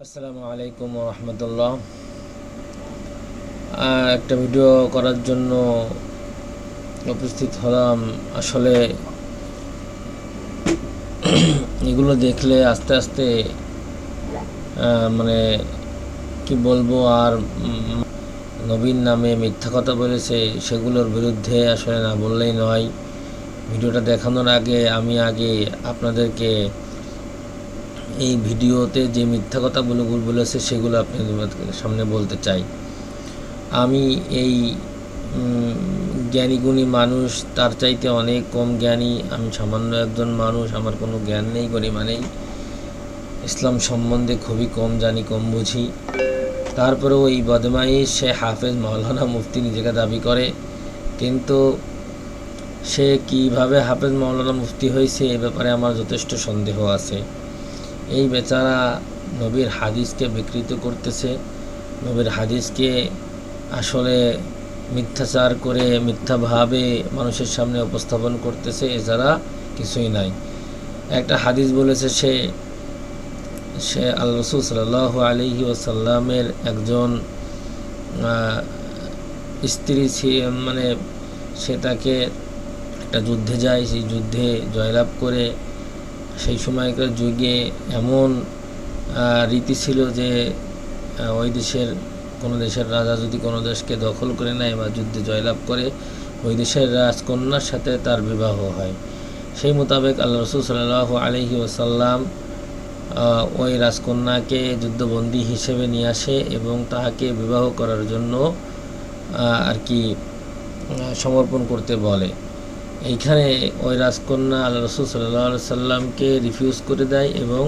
আসসালামু আলাইকুম রহমতুল্লাহ। একটা ভিডিও করার জন্য উপস্থিত হলাম। আসলে এগুলো দেখলে আস্তে আস্তে মানে কি বলবো আর নবীন নামে মিথ্যা কথা বলেছে, সেগুলোর বিরুদ্ধে আসলে না বললেই নয়। ভিডিওটা দেখানোর আগে আমি আপনাদেরকে এই ভিডিওতে যে মিথ্যা কথাগুলো বলেছে সেগুলো আপনাদের সামনে বলতে চাই। আমি এই জ্ঞানী গুণী মানুষ, তার চাইতে অনেক কম জ্ঞানী। আমি সামান্য একজন মানুষ, আমার কোনো জ্ঞান নেই, গরিমা নেই, ইসলাম সম্বন্ধে খুবই কম জানি, কম বুঝি। তারপরেও এই বদমাইশ সে হাফেজ মাওলানা মুফতি নিজেকে দাবি করে, কিন্তু সে কিভাবে হাফেজ মাওলানা মুফতি হয়েছে এ ব্যাপারে আমার যথেষ্ট সন্দেহ আছে। এই বেচারা নবীর হাদিসকে বিকৃত করতেছে, নবীর হাদিসকে আসলে মিথ্যাচার করে মিথ্যাভাবে মানুষের সামনে উপস্থাপন করতেছে, এছাড়া কিছুই নাই। একটা হাদিস বলেছে সে সে আল্লাহ রাসূল সাল্লাল্লাহু আলাইহি ওয়াসাল্লামের একজন স্ত্রী, মানে সে তাকে একটা যুদ্ধে যায়, সেই যুদ্ধে জয়লাভ করে। সেই সময়কার যুগে এমন রীতি ছিল যে ওই দেশের কোনো দেশের রাজা যদি কোনো দেশকে দখল করে নেয় বা যুদ্ধে জয়লাভ করে, ওই দেশের রাজকন্যার সাথে তার বিবাহ হয়। সেই মোতাবেক আল্লাহ রাসূল সাল্লাল্লাহু আলাইহি ওয়াসাল্লাম ওই রাজকন্যাকে যুদ্ধবন্দী হিসেবে নিয়ে আসে এবং তাহাকে বিবাহ করার জন্য আর কি সমর্পণ করতে বলে। এইখানে ওই রাজকন্যা আল্লাহ রাসূল সাল্লাল্লাহু আলাইহি সাল্লামকে রিফিউজ করে দেয় এবং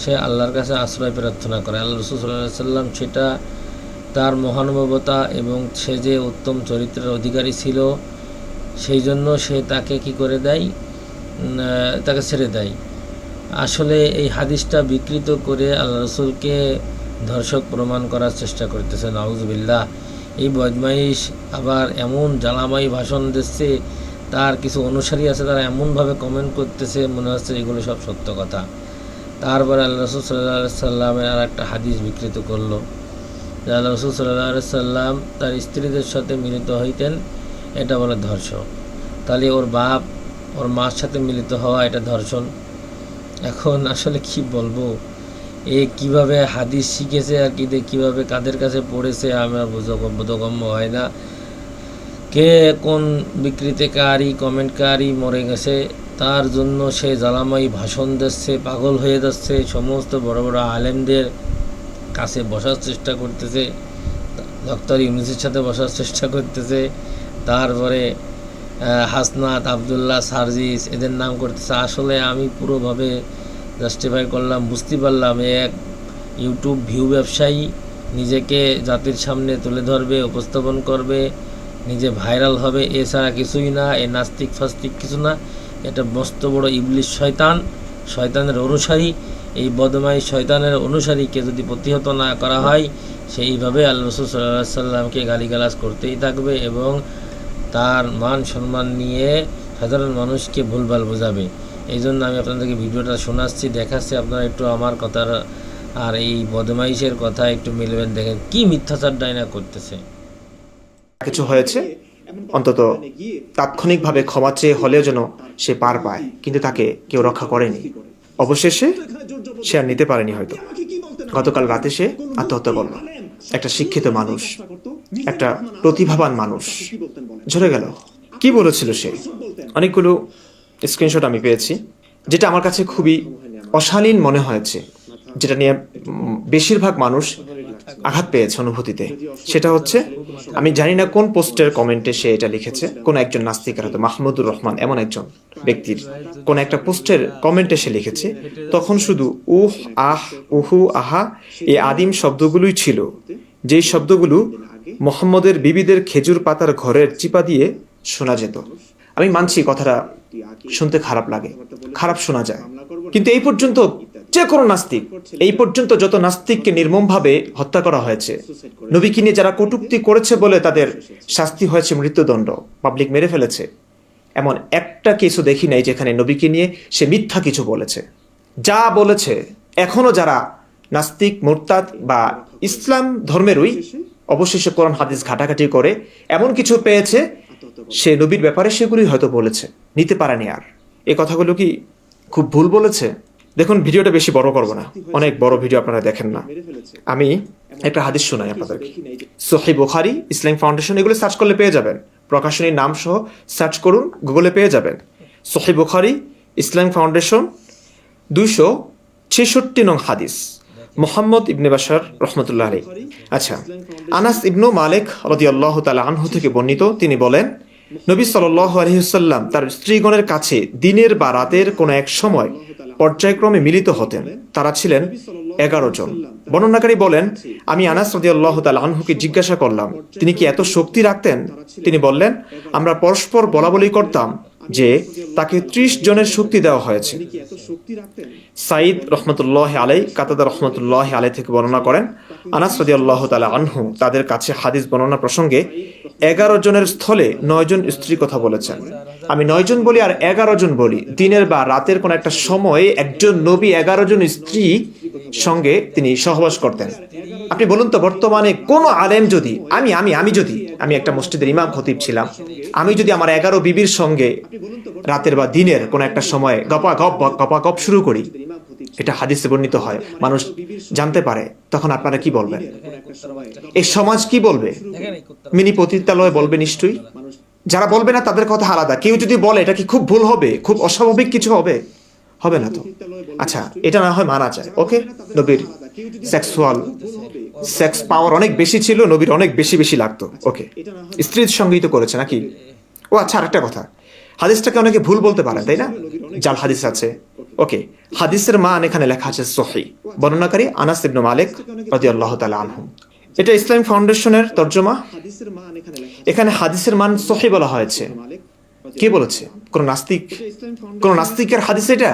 সে আল্লাহর কাছে আশ্রয় প্রার্থনা করে। আল্লাহ রাসূল সাল্লাল্লাহু আলাইহি সাল্লাম সেটা তার মহানুভবতা এবং সে যে উত্তম চরিত্রের অধিকারী ছিল সেই জন্য সে তাকে কি করে দেয়, তাকে ছেড়ে দেয়। আসলে এই হাদিসটা বিকৃত করে আল্লাহ রসুলকে ধর্ষক প্রমাণ করার চেষ্টা করতেছে। নাউজুবিল্লাহ। এই বদমাইশ আবার এমন জ্বালাময়ী ভাষণ দিচ্ছে, তার কিছু অনুসারী আছে, তারা এমনভাবে কমেন্ট করতেছে মনে হচ্ছে এগুলো সব সত্য কথা। তারপরে আল্লাহ রসুল সাল্লাল্লাহু আলাইহি সাল্লামের আর একটা হাদিস বিকৃত করলো। আল্লাহ রসুল সাল্লাল্লাহু আলাইহি সাল্লাম তার স্ত্রীদের সাথে মিলিত হইতেন, এটা বলে ধর্ষণ। তাহলে ওর বাপ ওর মার সাথে মিলিত হওয়া এটা ধর্ষণ। এখন আসলে কি বলবো, এ কিভাবে হাদিস শিখেছে আর কিভাবে কাদের কাছে পড়েছে আমার বোধগম্য হয় না। কে কোন বিকৃতিকারী কমেন্টকারী মরে গেছে, তার জন্য সে জ্বালাময়ী ভাষণ দিচ্ছে, পাগল হয়ে যাচ্ছে, সমস্ত বড় বড় আলেমদের কাছে বসার চেষ্টা করতেছে, ডক্টর ইউনূসের সাথে বসার চেষ্টা করতেছে, তারপরে হাসনাত, আবদুল্লাহ, সার্জিস এদের নাম করতেছে। আসলে আমি পুরোভাবে জাস্টিফাই করলাম, বুঝতে পারলাম এক ইউটিউব ভিউ ব্যবসায়ী নিজেকে জাতির সামনে তুলে ধরবে, উপস্থাপন করবে, নিজে ভাইরাল হবে, এছাড়া কিছুই না। এ নাস্তিক ফাস্তিক কিছু না, এটা মস্ত বড় ইবলিশ শয়তান, শয়তানের অনুসারী। এই বদমাই শয়তানের অনুসারীকে যদি প্রতিহত না করা হয়, সেইভাবে আল্লাহ রাসূল সাল্লাল্লাহু আলাইহি সাল্লামকে গালিগালাজ করতেই থাকবে এবং তার মান সম্মান নিয়ে সাধারণ মানুষকে ভুলভাল বোঝাবে। এই জন্য আমি আপনাদেরকে ভিডিওটা শোনাচ্ছি, দেখাচ্ছি, আপনারা একটু আমার কথার আর এই বদমাইশের কথা একটু মিলবেন, দেখেন কি মিথ্যাচার ডাইনা করতেছে। কিছু হয়েছে, অন্তত তাৎক্ষণিকভাবে ক্ষমা চেয়ে হলেও যেন সে পার পায়, কিন্তু তাকে কেউ রক্ষা করেনি। অবশেষে সে আর নিতে পারেনি হয়তো। গতকাল রাতে সে আত্মহত্যা করল। একটা শিক্ষিত মানুষ, একটা প্রতিভাবান মানুষ ঝরে গেল। কি বলেছিল সে? অনেকগুলো স্ক্রিনশট আমি পেয়েছি, যেটা আমার কাছে খুবই অশালীন মনে হয়েছে, যেটা নিয়ে বেশিরভাগ মানুষ আঘাত পেয়েছে অনুভূতিতে। সেটা হচ্ছে, আমি জানি না কোন পোস্টের কমেন্টে সে এটা লিখেছে, কোন একজন নাস্তিকের, হয়তো মাহমুদুর রহমান এমন একজন ব্যক্তির কোন একটা পোস্টের কমেন্টে সে লিখেছে, তখন শুধু উহ, আহ, উহু, আহা এই আদিম শব্দগুলোই ছিল, যেই শব্দগুলো মোহাম্মদের বিবিদের খেজুর পাতার ঘরের চিপা দিয়ে শোনা যেত। আমি মানছি কথাটা শুনতে খারাপ লাগে, খারাপ শোনা যায়, কিন্তু এই পর্যন্ত যে কোনো নাস্তিক, এই পর্যন্ত যত নাস্তিককে নির্মমভাবে হত্যা করা হয়েছে, নবীকে নিয়ে যারা কটূক্তি করেছে বলে তাদের শাস্তি হয়েছে মৃত্যুদণ্ড, পাবলিক মেরে ফেলেছে, এমন একটা কিছু দেখি নাই যেখানে নবীকে নিয়ে সে মিথ্যা কিছু বলেছে। যা বলেছে এখনো যারা নাস্তিক, মুরতাদ বা ইসলাম ধর্মেরই অবশেষে কোরআন হাদিস ঘাটাঘাটি করে এমন কিছু পেয়েছে, সে নবীর ব্যাপারে সেগুলি হয়তো বলেছে, নিতে পারেনি আর। এই কথাগুলো কি খুব ভুল বলেছে? দেখুন, ভিডিওটা বেশি বড় করব না, অনেক বড় ভিডিও আপনারা দেখেন না। আমি একটা হাদিস শোনাই আপনাদেরকে। সহিহ বুখারী, ইসলামিক ফাউন্ডেশন, এগুলো সার্চ করলে পেয়ে যাবেন। প্রকাশনীর নাম সহ সার্চ করুন, গুগলে পেয়ে যাবেন। সহিহ বুখারী, ইসলামিক ফাউন্ডেশন, 266 নং হাদিস, মুহাম্মদ ইবনে বাশার রহমতুল্লাহ আলাইহি। আচ্ছা, আনাস ইবনু মালিক রাদিয়াল্লাহু তাআলা আনহু থেকে বর্ণিত, তিনি বলেন, নবী সাল্লাল্লাহু আলাইহি ওয়াসাল্লাম তার স্ত্রীগণের কাছে দিনের বা রাতের কোনো এক সময় পর্যায়ক্রমে মিলিত হতেন। তারা ছিলেন 11 জন। বর্ণনাকারী বলেন, আমি আনাস রাদিয়াল্লাহু তাআলা আনহুকে জিজ্ঞাসা করলাম, তিনি কি এত শক্তি রাখতেন? তিনি বললেন, আমরা পরস্পর বলাবলি করতাম যে তাকে 30 জনের শক্তি দেওয়া হয়েছে। সাইদ রহমতুল্লাহ আলাই, কাতাদা রহমতুল্লাহ আলাই থেকে বর্ণনা করেন, আনাস রাদিয়াল্লাহু তাআলা আনহু তাদের কাছে হাদিস বর্ণনা প্রসঙ্গে 11 জনের স্থলে 9 জন স্ত্রী কথা বলেছেন। আমি 9 জন বলি আর 11 জন বলি, দিনের বা রাতের কোন একটা সময়ে একজন নবী 11 জন স্ত্রী সঙ্গে তিনি সহবাস করতেন। আপনি বলুন তো, বর্তমানে কোন আলেম যদি আমি একটা মসজিদের ইমাম খতিব ছিলাম, আমি যদি আমার 11 বিবির সঙ্গে রাতের বা দিনের কোন একটা সময়ে গপাগপ শুরু করি, এটা হাদিসে বর্ণিত হয়, মানুষ জানতে পারে, তখন আপনারা কি বলবেন? এই সমাজ কি বলবে? মিনি পতিতালয় বলবে নিশ্চয়ই। যারা বলবে না তাদের কথা আলাদা। কেউ যদি বলে এটা কি খুব ভুল হবে, খুব অস্বাভাবিক কিছু হবে? হবে না তো। আচ্ছা, এটা না হয় মানা যায়, ওকে। নবীর সেক্স পাওয়ার অনেক বেশি ছিল, নবীর অনেক বেশি লাগতো, ওকে। স্ত্রীর সঙ্গেই তো করেছে নাকি? ও আচ্ছা, আরেকটা কথা, হাদিসটাকে অনেকে ভুল বলতে পারেন, তাই না? জাল হাদিস আছে, ওকে। হাদিসের মান এখানে লেখা আছে সহিহ। বর্ণনাকারী আনাস ইবনে মালিক রাদিয়াল্লাহু তাআলা আনহু। এটা ইসলামিক ফাউন্ডেশনের তরজমা। এখানে হাদিসের মান সহিহ বলা হয়েছে। কে বলেছে? কোন নাস্তিকের হাদিস এটা?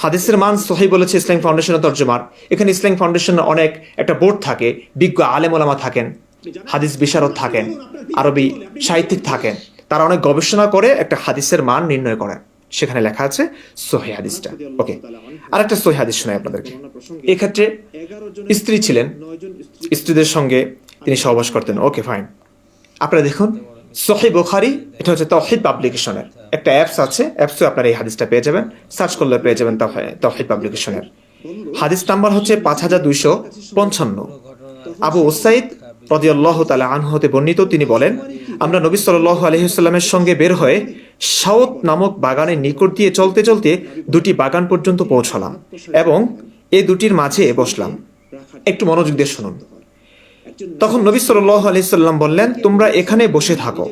হাদিসের মান সহিহ বলেছে ইসলামিক ফাউন্ডেশনের তরজমার। এখানে ইসলামিক ফাউন্ডেশনের অনেক একটা বোর্ড থাকে, বিজ্ঞ আলেম ওলামা থাকেন, হাদিস বিশারদ থাকেন, আরবি সাহিত্যিক থাকেন, তারা অনেক গবেষণা করে একটা হাদিসের মান নির্ণয় করেন। সেখানে লেখা আছে সহিহ হাদিসটা, ওকে। আর একটা সহিহ হাদিস শোনাই আপনাদেরকে। এক্ষেত্রে স্ত্রী ছিলেন, স্ত্রীদের সঙ্গে তিনি সহবাস করতেন, ওকে ফাইন। আপনারা দেখুন, সহিহ বুখারী, এটা হচ্ছে তাওহীদ পাবলিকেশনের একটা অ্যাপস আছে, অ্যাপসে আপনারা এই হাদিসটা পেয়ে যাবেন, সার্চ করলে পেয়ে যাবেন তাওহীদ পাবলিকেশনের। হাদিস নাম্বার হচ্ছে 5255। আবু উসাইদ রাদিয়াল্লাহু তাআলা আনহু হতে বর্ণিত, তিনি বলেন, আমরা নবী সাল্লাল্লাহু আলাইহি ওয়াসাল্লামের সঙ্গে বের হয়ে শাওত নামক বাগানের নিকট দিয়ে চলতে চলতে 2টি বাগান পর্যন্ত পৌঁছলাম এবং এই দুটির মাঝে বসলাম। একটু মনোযোগ দিয়ে শুনুন। তখন নবী সাল্লাল্লাহু আলাইহি সাল্লাম বললেন, তোমরা এখানে বসে থাকো।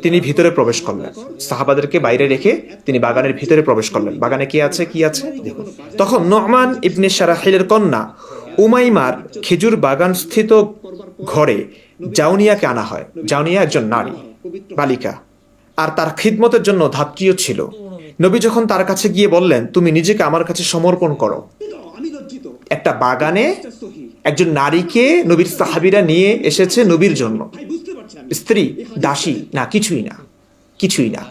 তিনি ভিতরে প্রবেশ করলেন, সাহাবাদেরকে বাইরে রেখে তিনি বাগানের ভিতরে প্রবেশ করলেন। বাগানে কি আছে দেখুন। তখন নু'মান ইবনে শারাহিলের কন্যা উমাইমার খেজুর বাগান স্থিত ঘরে জাউনিয়াকে আনা হয়। জাউনিয়া একজন নারী, বালিকা, আর তার খিদমতের জন্য ধাত্রীও ছিল। নবী যখন তার কাছে গিয়ে বললেন, তুমি নিজেকে আমার কাছে সমর্পণ করো। একটা বাগানে একজন নারীকে নবীর সাহাবীরা নিয়ে এসেছে নবীর জন্য। স্ত্রী, দাসী না, কিছুই না।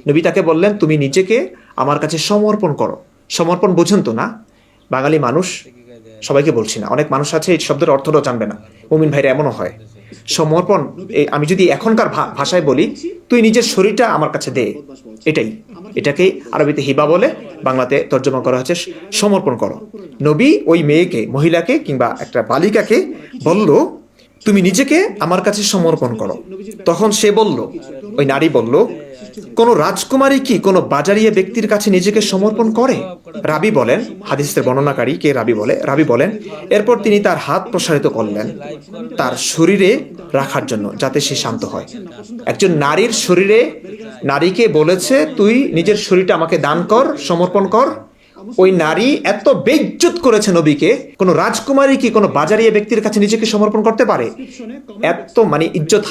নবী তাকে বললেন, তুমি নিজেকে আমার কাছে সমর্পণ করো। সমর্পণ বোঝেন তো না? বাঙালি মানুষ, সবাইকে বলছি না, অনেক মানুষ আছে এই শব্দের অর্থটাও জানবে না। মুমিন ভাইরা এমনও হয়। সমর্পণ, আমি যদি এখনকার ভাষায় বলি, তুই নিজের শরীরটা আমার কাছে দে, এটাকেই আরবিতে হিবা বলে, বাংলাতে তর্জমা করা হচ্ছে সমর্পণ করো। নবী ওই মেয়েকে, মহিলাকে কিংবা একটা বালিকাকে বলল, তুমি নিজেকে আমার কাছে সমর্পণ করো। তখন সে বলল, ওই নারী বলল, কোন রাজকুমারী কি কোন বাজারিয়া ব্যক্তির কাছে নিজেকে সমর্পণ করে? রাবি বলেন, হাদিসের বর্ণনাকারী কে রাবি বলেন, এরপর তিনি তার হাত প্রসারিত করলেন তার শরীরে রাখার জন্য, যাতে সে শান্ত হয়। একজন নারীর শরীরে নারীকে বলেছে, তুই নিজের শরীরটা আমাকে দান কর, সমর্পণ কর। ওই নারী এত বেইজ্জত করেছে নবীকে, কোন রাজকুমারী কি কোন বাজারিয়া ব্যক্তির কাছে নিজেকে সমর্পণ করতে পারে? এত ইজ্জত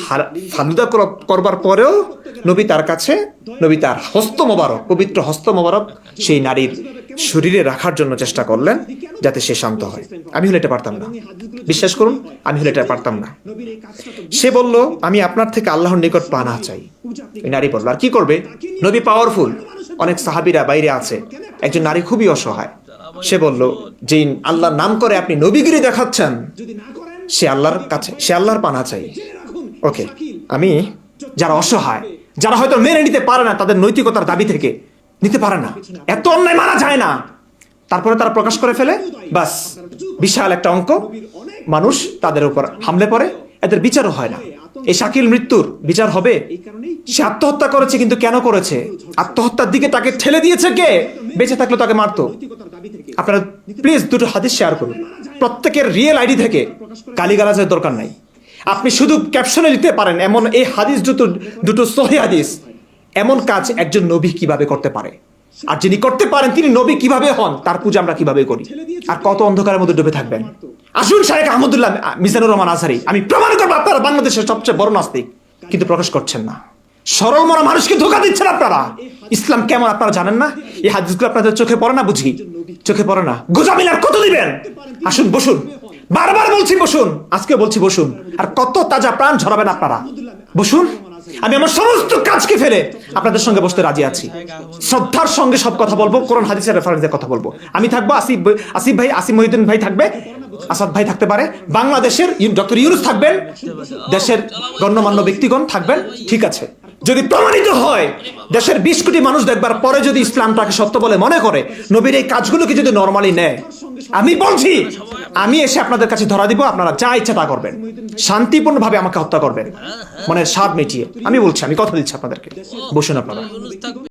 ফালুদা করবার পরেও নবী তার হস্ত মোবারক, পবিত্র হস্ত মোবারক সেই নারীর শরীরে রাখার জন্য চেষ্টা করলেন, যাতে সে শান্ত হয়। আমি হলে এটা পারতাম না, বিশ্বাস করুন, আমি হলে এটা পারতাম না। সে বলল, আমি আপনার থেকে আল্লাহর নিকট পানাহ চাই। ওই নারী বলল, আর কি করবে? নবী পাওয়ারফুল, অনেক সাহাবীরা বাইরে আছে, একজন নারী খুবই অসহায়, সে বলল, যে আল্লাহর নাম করে আপনি নবীগিরি দেখাচ্ছেন, সে আল্লাহর কাছে, সে আল্লাহর পানা চাই। ওকে, আমি যারা অসহায়, যারা হয়তো মেনে নিতে পারে না তাদের নৈতিকতার দাবি থেকে, নিতে পারে না, এত অন্যায় মানা যায় না, তারপরে তারা প্রকাশ করে ফেলে, বাস বিশাল একটা অঙ্ক মানুষ তাদের উপর হামলে পড়ে, এদের বিচারও হয় না। এই শাকিল মৃত্যুর বিচার হবে? সে আত্মহত্যা করেছে, কিন্তু কেন করেছে? আত্মহত্যার দিকে তাকে ঠেলে দিয়েছে কে? বেঁচে থাকলে তাকে মারতো। আপনারা প্লিজ দুটো হাদিস শেয়ার করুন, প্রত্যেকের রিয়েল আইডি থেকে, গালিগালাজের দরকার নাই। আপনি শুধু ক্যাপশনে লিখতে পারেন এমন এই হাদিস দুটো সহিহ হাদিস, এমন কাজ একজন নবী কিভাবে করতে পারে, আর যিনি করতে পারেন তিনি নবী কিভাবে হন, তার পূজা আমরা কিভাবে করি, আর কত অন্ধকারের মধ্যে ডুবে থাকবেন। আসুন শায়েখ আহমদুল্লাহ মিজানুর রহমান আজহারী, আমি প্রমাণ করবো আপনারা বাংলাদেশের সবচেয়ে বড় নাস্তিক, কিন্তু প্রকাশ করছেন না। সরল মরা মানুষকে ধোঁকা দিচ্ছেন আপনারা। ইসলাম কেমন আপনারা জানেন না? এই হাদিসগুলো আপনাদের চোখে পড়ে না বুঝি? চোখে পড়ে না? গোজামিল আর কত দিবেন? আসুন বসুন, বারবার বলছি বসুন, আজকে বলছি বসুন, আর কত তাজা প্রাণ ঝরাবেন আপনারা? বসুন, আমি আমার সমস্ত কাজকে ফেলে আপনাদের সঙ্গে বসতে রাজি আছি। শ্রদ্ধার সঙ্গে সব কথা বলবো, কোরআন হাদিসের রেফারেন্সে কথা বলবো। আমি থাকবো, আসিফ ভাই, আসিফ মহিউদ্দিন ভাই থাকবে, আসাদ ভাই থাকতে পারে, বাংলাদেশের ডক্টর ইউনুস থাকবেন, দেশের গণ্যমান্য ব্যক্তিগণ থাকবেন, ঠিক আছে। যদি প্রমাণিত হয় দেশের 20 কোটি মানুষ দেখবার পরে যদি ইসলামটাকে সত্য বলে মনে করে, নবীর এই কাজগুলোকে যদি নরমালি নেয়, আমি বলছি আমি এসে আপনাদের কাছে ধরা দিব, আপনারা যা ইচ্ছা তা করবেন, শান্তিপূর্ণভাবে আমাকে হত্যা করবেন, মনের স্বাদ মিটিয়ে। আমি বলছি, আমি কথা দিচ্ছি আপনাদেরকে, বসুন আপনারা।